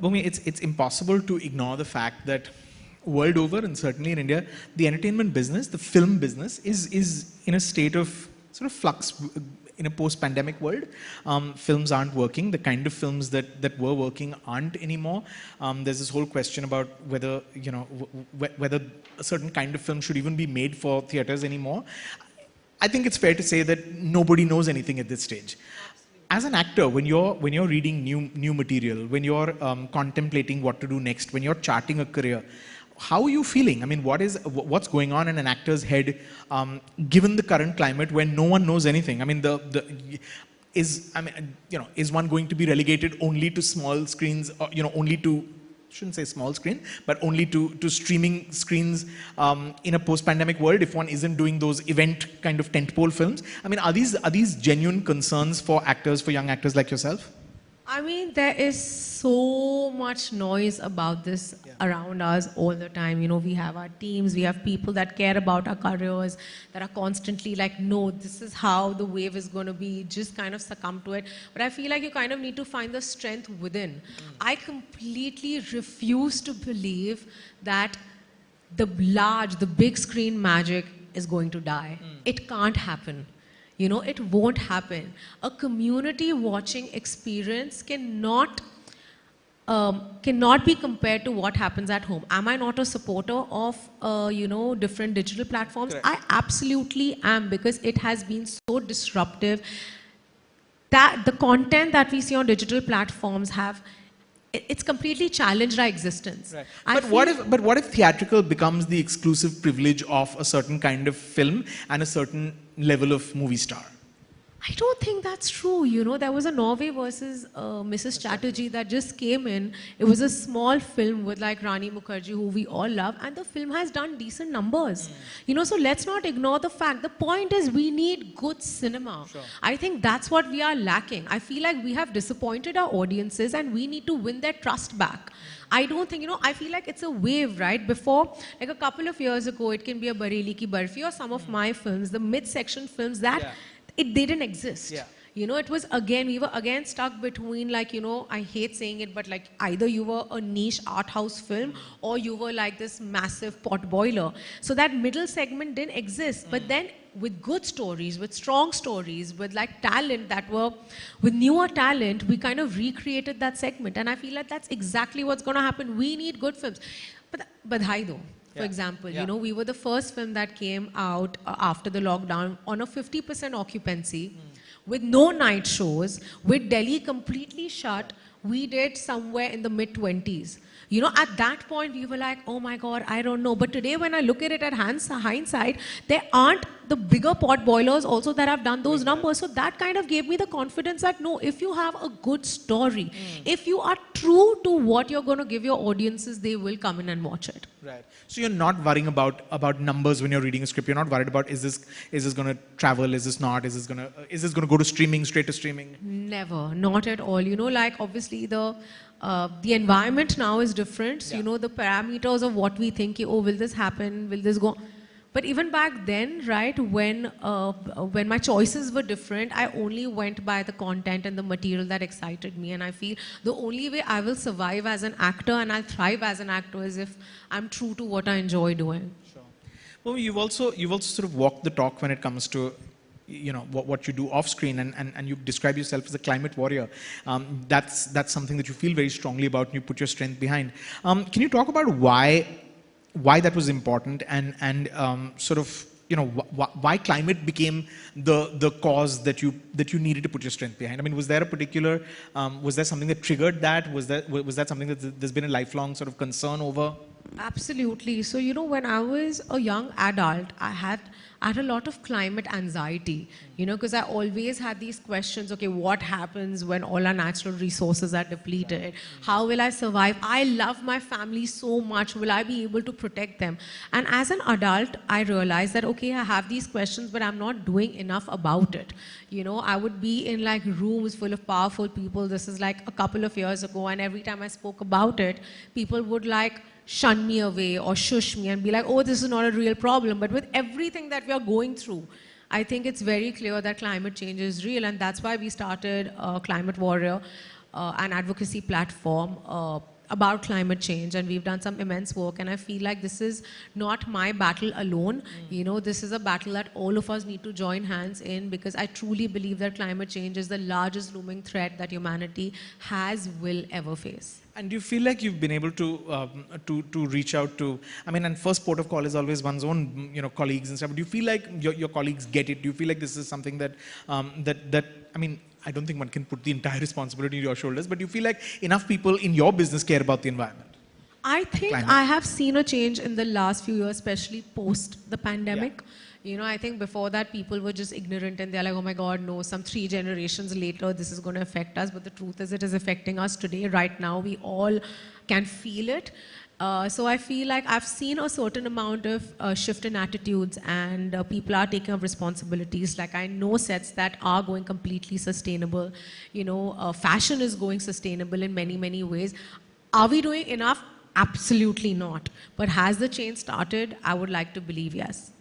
Bhumi, it's impossible to ignore the fact that world over, and certainly in India, the entertainment business, the film business, is in a state of sort of flux in a post-pandemic world. Films aren't working. The kind of films that were working aren't anymore. There's this whole question about whether, whether a certain kind of film should even be made for theaters anymore. I think it's fair to say that nobody knows anything at this stage. As an actor, when you're reading new material, when you're contemplating what to do next, when you're charting a career, how are you feeling? I mean, what's going on in an actor's head, given the current climate when no one knows anything? I mean, is one going to be relegated only to small screens, or, only to, shouldn't say small screen, but only to streaming screens in a post-pandemic world if one isn't doing those event kind of tentpole films? I mean, are these genuine concerns for actors, for young actors like yourself? I mean, there is so much noise about this around us all the time. We have our teams, we have people that care about our careers, that are constantly like, no, this is how the wave is going to be, just kind of succumb to it. But I feel like you kind of need to find the strength within. I completely refuse to believe that the big screen magic is going to die. It can't happen. It won't happen. A community watching experience cannot be compared to what happens at home. Am I not a supporter of, different digital platforms? Correct. I absolutely am, because it has been so disruptive that the content that we see on digital platforms it's completely challenged our existence. Right. But what if theatrical becomes the exclusive privilege of a certain kind of film and a certain level of movie star? I don't think that's true. There was a Norway versus Mrs. Chatterjee that just came in. It was a small film with like Rani Mukherjee, who we all love, and the film has done decent numbers. So let's not ignore the fact. The point is we need good cinema. Sure. I think that's what we are lacking. I feel like we have disappointed our audiences and we need to win their trust back. I don't think, I feel like it's a wave, right? Before, like a couple of years ago, it can be a Bareilly Ki Barfi or some of my films, the mid-section films that they didn't exist. It was we were again stuck between like, I hate saying it, but like either you were a niche art house film or you were like this massive pot boiler. So that middle segment didn't exist. But then with good stories, with strong stories, with like talent with newer talent, we kind of recreated that segment. And I feel like that's exactly what's going to happen. We need good films. But Badhai though. For example, we were the first film that came out after the lockdown on a 50% occupancy, with no night shows, with Delhi completely shut. We did somewhere in the mid-20s. At that point, we were like, oh my God, I don't know. But today, when I look at it at hindsight, there aren't the bigger pot boilers also that have done those numbers. So that kind of gave me the confidence that, no, if you have a good story, if you are true to what you're going to give your audiences, they will come in and watch it. Right. So you're not worrying about numbers when you're reading a script. You're not worried about, is this going to travel? Is this not? Is this going to go to streaming, straight to streaming? Never. Not at all. Like obviously the environment now is different. So, the parameters of what we think, oh, will this happen? Will this go? But even back then, right, when my choices were different, I only went by the content and the material that excited me. And I feel the only way I will survive as an actor and I'll thrive as an actor is if I'm true to what I enjoy doing. Sure. Well, you've also sort of walked the talk when it comes to what you do off screen, and you describe yourself as a climate warrior. That's something that you feel very strongly about and you put your strength behind. Can you talk about why that was important and sort of why climate became the cause that you needed to put your strength behind? I mean, was there a particular was there something that triggered that? Was that something that there's been a lifelong sort of concern over? Absolutely. So, when I was a young adult, I had a lot of climate anxiety, because I always had these questions, okay, what happens when all our natural resources are depleted? How will I survive? I love my family so much. Will I be able to protect them? And as an adult, I realized that, okay, I have these questions, but I'm not doing enough about it. I would be in like rooms full of powerful people. This is like a couple of years ago. And every time I spoke about it, people would like shun me away or shush me and be like, oh, this is not a real problem. But with everything that we are going through, I think it's very clear that climate change is real, and that's why we started Climate Warrior. an advocacy platform about climate change, and we've done some immense work, and I feel like this is not my battle alone. You know, this is a battle that all of us need to join hands in, because I truly believe that climate change is the largest looming threat that humanity will ever face. And do you feel like you've been able to reach out to, I mean, and first port of call is always one's own, you know, colleagues and stuff. But do you feel like your colleagues get it? Do you feel like this is something that I mean, I don't think one can put the entire responsibility on your shoulders, but do you feel like enough people in your business care about the environment? I think I have seen a change in the last few years, especially post the pandemic. Yeah. You know, I think before that people were just ignorant and they're like, oh my God, no, some 3 generations later this is going to affect us. But the truth is it is affecting us today. Right now we all can feel it. So I feel like I've seen a certain amount of shift in attitudes, and people are taking up responsibilities. Like, I know sets that are going completely sustainable. You know, fashion is going sustainable in many, many ways. Are we doing enough? Absolutely not. But has the change started? I would like to believe yes.